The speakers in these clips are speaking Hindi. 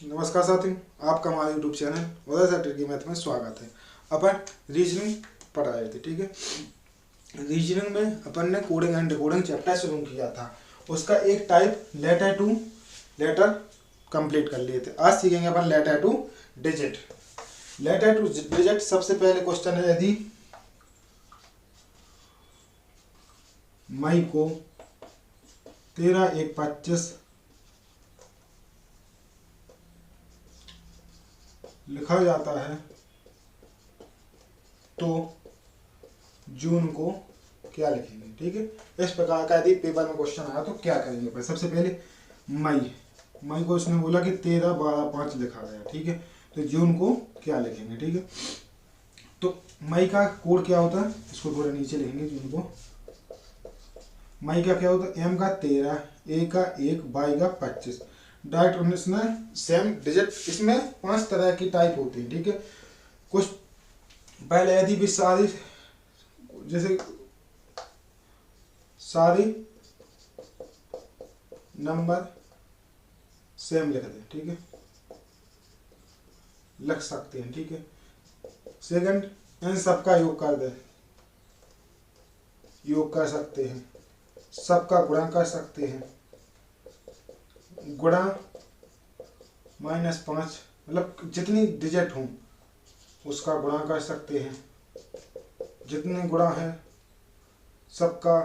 नमस्कार साथियों, आपका हमारे यूट्यूब चैनल उदय सर ट्रिकी मैथ में स्वागत है। अपन रीजनिंग पढ़ रहे थे, ठीक है। रीजनिंग में अपन ने कोडिंग एंड डिकोडिंग चैप्टर शुरू किया था। उसका एक type letter to letter complete कर लिए थे। आज सीखेंगे अपन letter to digit. Letter to digit सबसे पहले क्वेश्चन है, यदि मई को 13/1/25 लिखा जाता है तो जून को क्या लिखेंगे। ठीक है, इस प्रकार का यदि पेपर में क्वेश्चन आया तो क्या करेंगे। पर सबसे पहले मई को उसने बोला कि 13/12/5 लिखा गया, ठीक है। तो जून को क्या लिखेंगे, ठीक है। तो मई का कोड क्या होता है, इसको थोड़ा नीचे लिखेंगे। जून को मई का क्या होता है, एम का 13, ए का 1, वाई का 25। डायरेक्ट 19 में सेम डिजिट। इसमें 5 तरह की टाइप होती है, ठीक है। कुछ पहले यदि भी सारी जैसे सारी नंबर सेम लिख दें, ठीक है, लिख सकते हैं, ठीक है। सेकंड, इन सबका योग कर दे, योग कर सकते हैं। सबका गुणा कर सकते हैं, गुणा -5, मतलब जितनी डिजिट हों उसका गुणा कर सकते हैं। जितने गुणा है सबका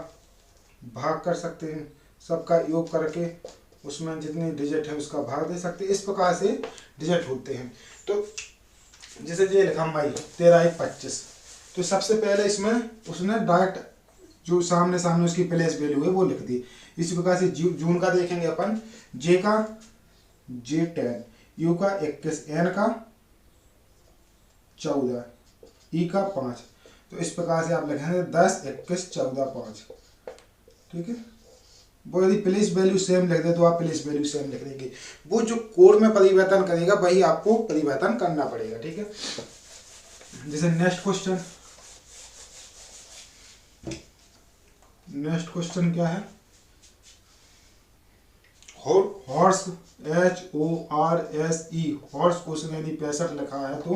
भाग कर सकते हैं। सबका योग करके उसमें जितनी डिजिट है उसका भाग दे सकते हैं। इस प्रकार से डिजिट होते हैं। तो जैसे ये लिखा मई 13/1/25, तो सबसे पहले इसमें उसने डायरेक्ट जो सामने उसकी प्लेस वैल्यू है वो लिख दी। इसी प्रकार से जून का देखेंगे अपन, जे का J10, यू का 21, एन का 14, ई का 5। तो इस प्रकार से आप लिखेंगे 10, 21, 14, 5, ठीक है। वो यदि प्लेस वैल्यू सेम लिख दे तो आप प्लेस वैल्यू सेम लिख देंगे। वो जो कोड में परिवर्तन करेगा वही आपको परिवर्तन करना पड़ेगा, ठीक है। जैसे नेक्स्ट क्वेश्चन क्या है, हॉर्स HORSE, हॉर्स को उसने यदि 65 लिखा है तो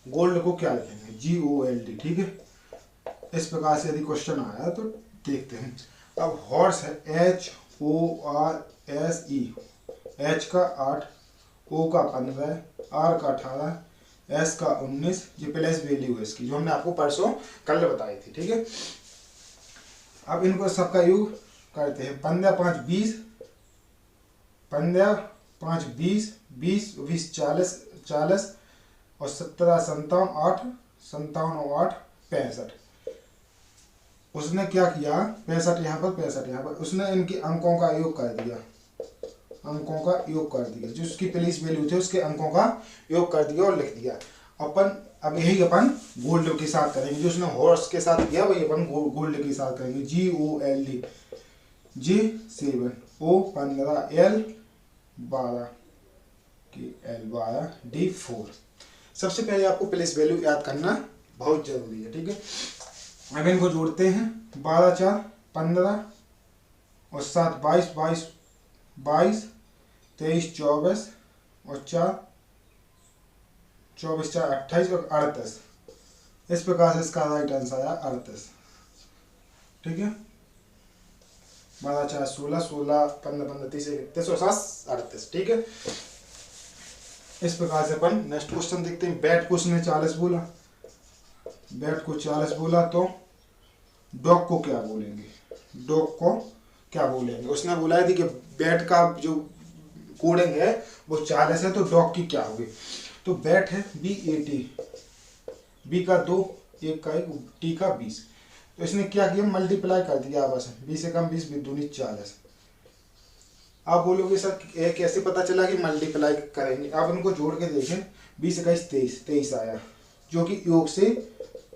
गोल्ड को क्या लिखेंगे, GOLD, ठीक है। इस प्रकार से यदि क्वेश्चन आया तो देखते हैं। अब हॉर्स है HORSE, H का 8, O का 15, R का 18, S का 19। ये प्लेस वैल्यू है इसकी, जो हमने आपको परसों कल बताई थी, ठीक है। अब इनको सबका योग करते हैं। 15 5 20, 15 5 20, 20 20 40 40, और 17 57 8 57 और 8 65। उसने क्या किया, 65 यहाँ पर 65 यहाँ पर, उसने इनके अंकों का योग कर दिया। अंकों का योग कर दिया, जो उसकी प्लेस वैल्यू थे उसके अंकों का योग कर दिया और लिख दिया। अब यही अपन गोल्ड के साथ करेंगे। जो उसने हॉर्स के साथ किया वही अपन गोल्ड के साथ करेंगे। GOLD, J7, O 15, L 12, L 12, D4। सबसे पहले आपको प्लेस वैल्यू याद करना बहुत जरूरी है, ठीक है। अब इनको जोड़ते हैं। 12 4 15 और 7 22 22 22 23 24 और 4 24 4 28 और 38। इस प्रकार से इसका राइट आंसर आया 38, ठीक है। 12 4 16 16 15 15 30 31 और 7 38, ठीक है। इस प्रकार से अपन नेक्स्ट क्वेश्चन देखते हैं। बैट को उसने 40 बोला, बैट को 40 बोला तो डॉग को क्या बोलेंगे, डॉग को क्या बोलेंगे। उसने बोला है कि बैट का जो कोडिंग है वो 40 है, तो डॉग की क्या होगी। तो बैट है BAT, B का 2, 1 का 1, T का 20। तो इसने क्या किया, मल्टीप्लाई कर दिया आपस में। 20 से कम 20, 20 दूनी 40। आप बोलोगे सर कैसे पता चला कि मल्टीप्लाई करेंगे। आप उनको जोड़ के देखें, 20 21 23 आया, जो कि योग से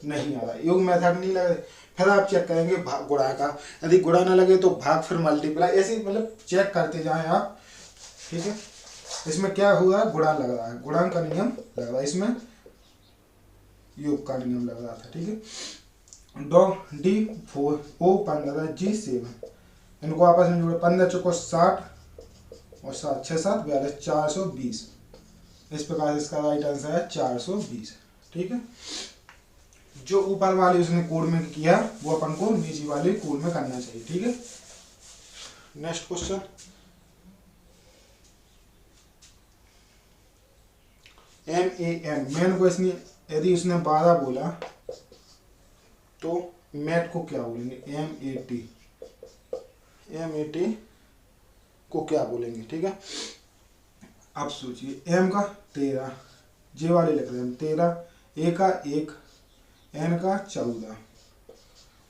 नहीं आ रहा, योग मेथड नहीं लगा। फिर आप चेक करेंगे गुणा का, यदि गुणा ना लगे तो भाग, फिर मल्टीप्लाई, ऐसे मतलब चेक करते जाएं आप, ठीक है। इसमें क्या हुआ, गुणा लग रहा है, गुणांक का नियम लग रहा है, इसमें योग का नियम लग रहा था, ठीक है। D4, O 15, G7, इनको आपस में जोड़े। 15 चौको 60 और 7 6 7 42 420। इस प्रकार से इसका राइट आंसर है 420। ठीक है, जो ऊपर वाले उसने कोड में किया वो अपन को नीचे वाले कोड में करना चाहिए। ठीक है, नेक्स्ट क्वेश्चन, मैन को इसने यदि उसने 12 बोला तो मैट को क्या बोलेंगे, MAT को क्या बोलेंगे। ठीक है, अब सोचिए, M का 13, जे वाले लिख रहे हैं 13, A का 1, N का 14।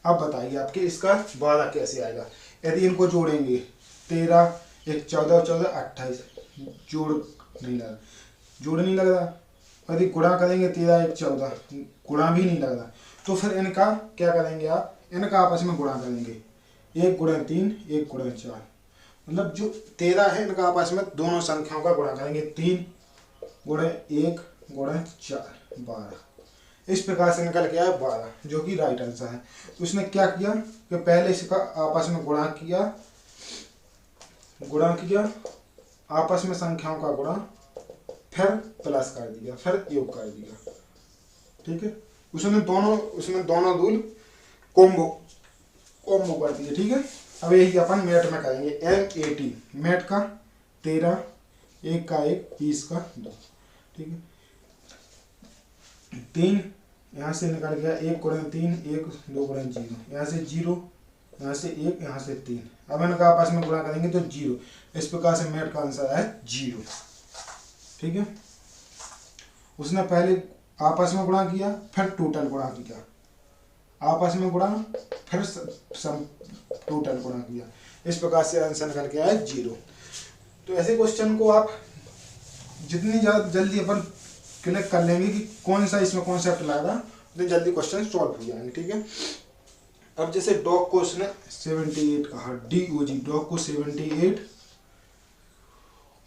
अब बताइए आपके इसका 12 कैसे आएगा। यदि इनको जोड़ेंगे 13 1 14 14 28, जोड़ नहीं लग रहा। यदि गुणा करेंगे 13 1 14, गुणा भी नहीं लग रहा। तो फिर इनका क्या करेंगे आप, इनका आपस में गुणा करेंगे, 1 गुणा 3 1 गुणा 4, मतलब जो 13 है इनका आपस में दोनों संख्याओं का गुणा करेंगे, 3 गुणा 1 गुणा 4 12। इस प्रकार से निकल के आया 12, जो कि राइट आंसर है। उसने क्या किया कि पहले इसका आपस में गुणा किया, आपस में संख्याओं का गुणा, फिर प्लस कर दिया, फिर योग कर दिया। ठीक है, उसने दोनों दूल कॉम्बो कर दिए। ठीक है, अब यही अपन मैट में करेंगे, MAT मैट का 13, 1 का 1 20 का 2। ठीक है, 3 यहाँ से निकल गया, 1 गुणा 3 1 2 गुणा 0, यहाँ से 0, यहाँ से 1, यहाँ से 3। अब इनका आपस में गुणा करेंगे तो 0। इस प्रकार से मैट का आंसर है 0। ठीक है, उसने पहले आपस में गुणा किया, फिर टोटल गुणा किया, आपस में गुणा, फिर सम टोटल गुणा किया। इस प्रकार से आंसर निकल के आया 0। तो ऐसे क्वेश्चन को आप जितनी ज़्यादा जल्दी अपन क्लिक कर लेंगे कि कौन सा इसमें कॉन्सेप्ट लाएगा, उतनी जल्दी क्वेश्चन सॉल्व हो जाएंगे। ठीक है, अब जैसे डॉग को उसने 78 कहा, DOG डॉग को 78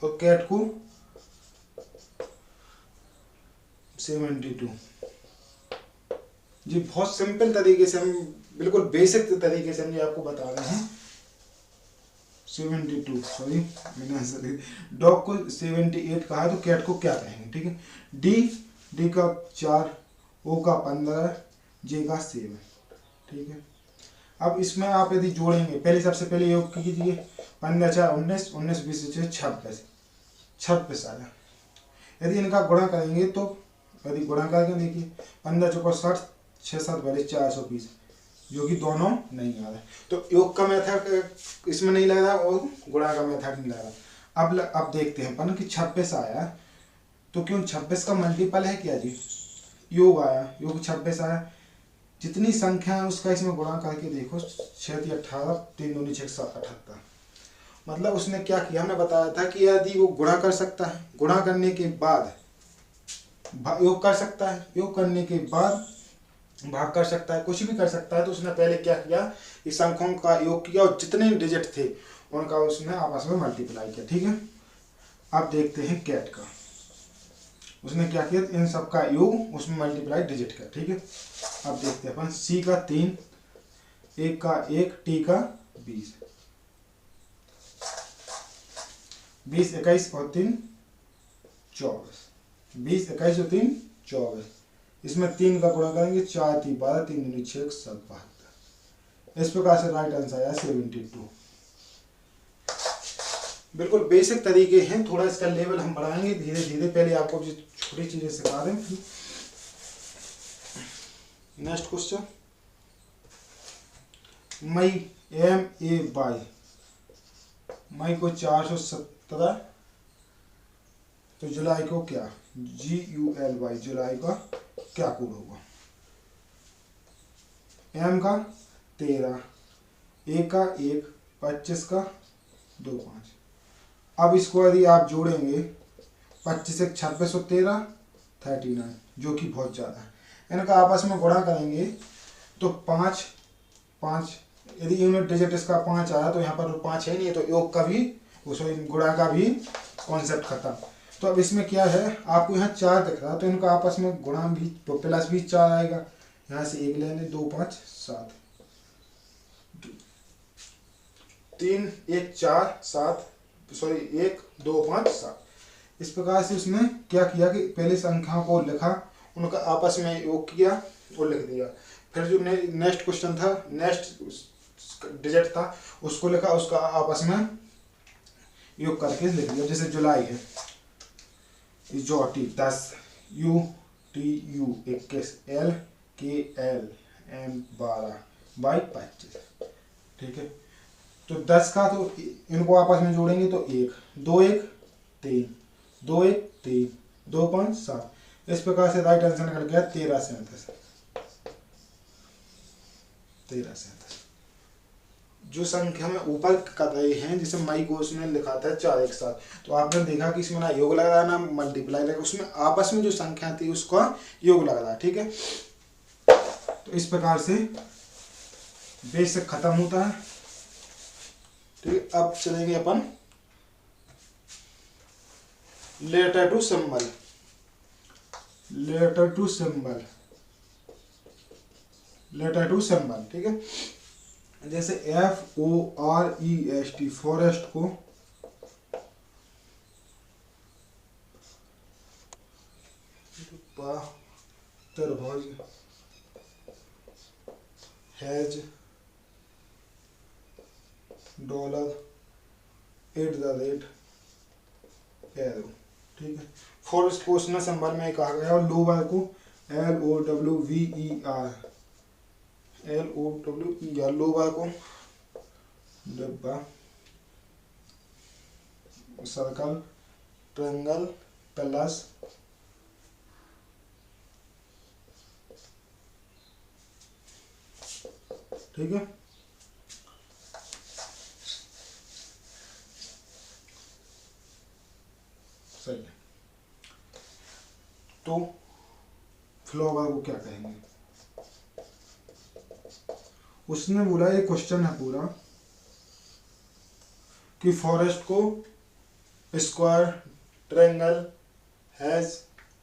और कैट को 72। जी बहुत सिंपल तरीके से हम, बिल्कुल बेसिक तरीके से हम ये आपको बता रहे हैं। 72 सॉरी मैंने आंसर दे, डॉग को 78 कहा तो कैट को क्या कहेंगे। ठीक है, डी का 4, O का 15, J का 7। ठीक है, अब इसमें आप यदि जोड़ेंगे, पहले सबसे पहले योग कीजिए, 15 4 19 19 20 26 आया। यदि इनका गुणा करेंगे तो, यदि गुणा करके देखिए, 15 चौका 60 6 7 वाले 420, जो कि दोनों नहीं आ रहा है। तो योग का मेथड इसमें नहीं लग रहा और गुणा का मेथड नहीं लग रहा। अब देखते हैं अपन कि 26 आया, तो क्यों 26 का मल्टीपल है क्या जी, योग आया, योग 26 आया। जितनी संख्या है उसका इसमें गुणा करके देखो, 6 18 3 दूनी 6 7 78। मतलब उसने क्या किया, हमने बताया था कि यदि वो गुणा कर सकता है, गुणा करने के बाद योग कर सकता है, योग करने के बाद भाग कर सकता है, कुछ भी कर सकता है। तो उसने पहले क्या किया, इस संख्याओं का योग किया और जितने डिजिट थे उनका उसने आपस में मल्टीप्लाई किया। ठीक है, अब देखते हैं कैट का, उसने क्या किया, इन सब का योग उसमें मल्टीप्लाई डिजिट का। ठीक है, अब देखते हैं अपन, C का 3, 1 का 1, T का 20, 20 21 और 3 24, 20 21 और 3 24। इसमें 3 का गुणा करेंगे, 4 3 12 3 दूनी 6 7 72। इस प्रकार से राइट आंसर आया 72। बिल्कुल बेसिक तरीके हैं, थोड़ा इसका लेवल हम बढ़ाएंगे धीरे धीरे। पहले आपको छोटी चीजें सिखा दें। नेक्स्ट क्वेश्चन, मई MAY, मई को 417, तो जुलाई को क्या, GULY, जुलाई का क्या कोड होगा। M का 13, A का 1 25 का 2 5। अब इसको यदि आप जोड़ेंगे, 25 1 26 और 13 39, जो कि बहुत ज़्यादा है। इनका आपस में गुणा करेंगे तो 5 5, यदि यूनिट डिजिट इसका 5 आया तो यहाँ पर 5 है नहीं, तो योग का भी, सॉरी गुणा का भी कॉन्सेप्ट खत्म। तो अब इसमें क्या है, आपको यहाँ 4 दिख रहा है, तो इनका आपस में गुणा भी, तो प्लस भी 4 आएगा। यहाँ से 1 लेंगे, 2 5 7, 3 1 4 7 सॉरी 1 2 5 7। इस प्रकार से उसने क्या किया कि पहले संख्याओं को लिखा, उनका आपस में योग किया और लिख दिया। फिर जो नेक्स्ट क्वेश्चन था, नेक्स्ट डिजिट था, उसको लिखा, उसका आपस में योग करके लिख दिया। जैसे जुलाई है, जोटी 10, UTU 21, LKL M 12 बाई 25। ठीक है, तो 10 का तो इनको आपस में जोड़ेंगे तो 1 2 1 3 2 1 3 2 5 7। इस प्रकार से राइट आंसर निकल गया 13 37। 13 37 जो संख्या में ऊपर कर रहे हैं, जिसे मई को उसने लिखा था 4 एक साथ, तो आपने देखा कि इसमें ना योग लग रहा है ना मल्टीप्लाई लग रहा है, उसमें आपस में जो संख्या थी उसका योग लग रहा है। ठीक है, तो इस प्रकार से बेसिक खत्म होता है। ठीक है, अब चलेंगे अपन letter to symbol. Letter to symbol, letter to symbol. ठीक है, जैसे FOREST फॉरेस्ट को त्रिभुज, हैज, $, @ एरो। ठीक है, फॉरेस्ट को उसने सिंबल में कहा गया, और लोअर को LOWER, लोअर को डिब्बा, सर्कल, ट्रायंगल, प्लस, ठीक है। सही है, तो फ्लावर को क्या कहेंगे? उसने बोला, ये क्वेश्चन है पूरा कि फॉरेस्ट को स्क्वायर, ट्रायंगल, हैज,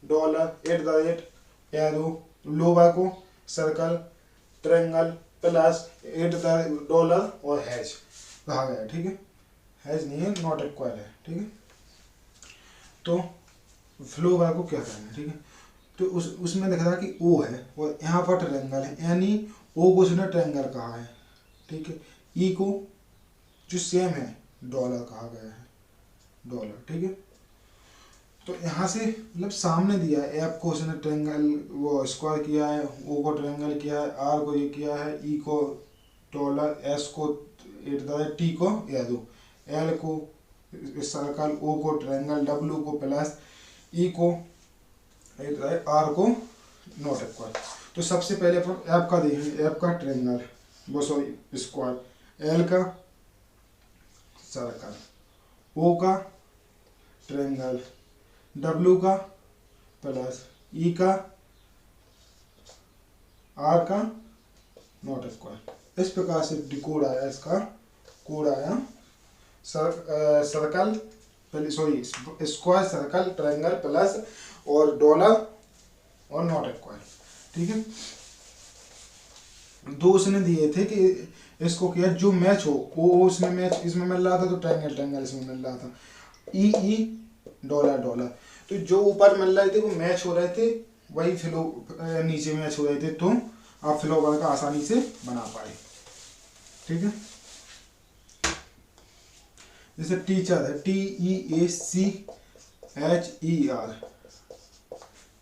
$, एरो, लोबा को सर्कल, ट्रायंगल, प्लस, $, और हैज कहा गया। ठीक है, हैज नहीं है, नॉट इक्वल है। ठीक है, तो फ्लोबा को क्या करना है? ठीक है, तो उसमें दिख रहा है कि ओ है और यहाँ पर ट्रायंगल है, यानी ओ को उसने ट्रायंगल कहा है। ठीक है, ई को जो सेम है $, कहा गया है, $। ठीक है, तो यहाँ से मतलब सामने दिया है, एफ को उसने ट्रायंगल वो स्क्वायर किया है, ओ को ट्रायंगल किया है, आर को ये किया है, ई को $, एस को $, टी को एरो, एल को सर्कल, ओ को ट्रायंगल, डब्ल्यू को प्लस, ई को आर को नॉट इक्वल। तो सबसे पहले अपन एफ का देखेंगे, एफ का ट्रायंगल, वो सॉरी स्क्वायर, एल का सर्कल, ओ का ट्रायंगल, डब्ल्यू का प्लस, ई का, आर का नॉट इक्वल। इस प्रकार से डिकोड आया, इसका कोड आया सर्कल पहले sorry square, circle, triangle, plus और $, और नॉट इक्वल। ठीक है, दो उसने दिए थे कि इसको किया जो मैच हो, ओ उसमें मैच इसमें मिल रहा था तो ट्रायंगल ट्रायंगल इसमें मिल रहा था, ई $, तो जो ऊपर मिल रहे थे वो मैच हो रहे थे, वही फ्लो नीचे मैच हो रहे थे, तो आप फ्लोवर का आसानी से बना पाए। ठीक है, जैसे टीचर है, TEACHER,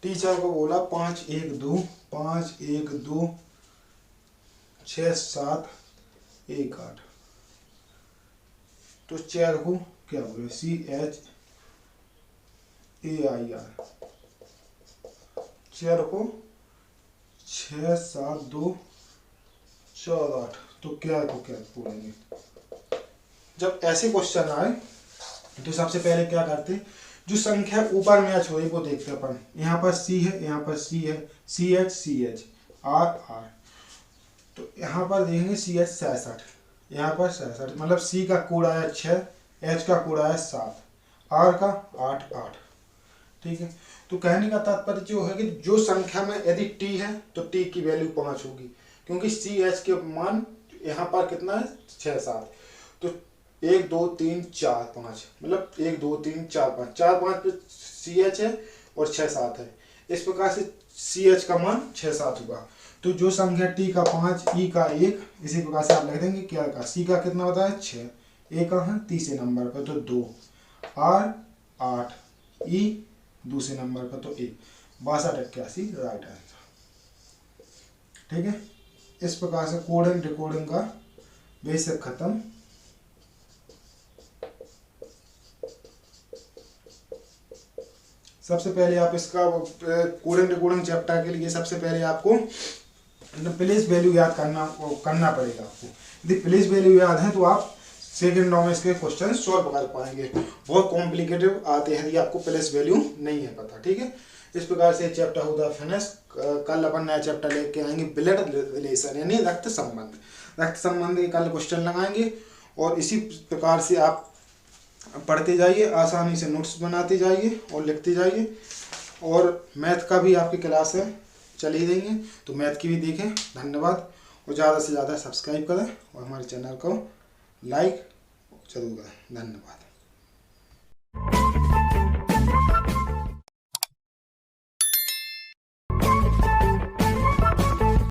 टीचर को बोला 5 1 2 5 1 2 6 7 1 8, तो चेयर को क्या बोले, CHAIR, चेयर को 6 7 2 4 8, तो क्या को क्या बोलेंगे? जब ऐसे क्वेश्चन आए तो सबसे पहले क्या करते, जो संख्या ऊपर मैच हो रही वो देखते अपन। यहाँ पर C है, यहाँ पर C है, CH R, तो यहाँ पर देखेंगे CH 66, यहाँ पर 66, मतलब C का कोड आया 6, H का कोड आया 7, R का 8 8। ठीक है, तो कहने का तात्पर्य जो है कि जो संख्या में यदि T है तो T की वैल्यू 5 होगी, क्योंकि CH के मान यहाँ पर कितना है 6 7, तो 1 2 3 4 5, मतलब 1 2 3 4 5, 4 5 पे CH है और 6 7 है। इस प्रकार से CH का मान 6 7 होगा। तो जो संख्या T का 5, E का 1, इसी प्रकार से आप लिख देंगे क्या का, C का कितना होता है 6, A का है तीसरे नंबर पर तो 2, R 8, E दूसरे नंबर पर तो 1, 62 81 राइट आंसर। ठीक है, इस प्रकार से कोडिंग डिकोडिंग का बेसिक खत्म। सबसे पहले आप इसका कोडिंग डिकोडिंग चैप्टर के लिए सबसे पहले आपको प्लेस वैल्यू याद करना पड़ेगा आपको। यदि प्लेस वैल्यू याद है तो आप सेकंडों में इसके क्वेश्चन सॉल्व कर पाएंगे। बहुत कॉम्प्लिकेटेड आते हैं यदि आपको प्लेस वैल्यू नहीं है पता। ठीक है, इस प्रकार से चैप्टर होगा फिनिश। कल अपन नया चैप्टर लेके आएंगे ब्लड रिलेशन यानी रक्त संबंध। रक्त संबंध के कल क्वेश्चन लगाएंगे और इसी प्रकार से आप पढ़ते जाइए, आसानी से नोट्स बनाते जाइए और लिखते जाइए। और मैथ का भी आपकी क्लास है चल ही देंगे, तो मैथ की भी देखें। धन्यवाद, और ज़्यादा से ज़्यादा सब्सक्राइब करें और हमारे चैनल को लाइक जरूर करें। धन्यवाद।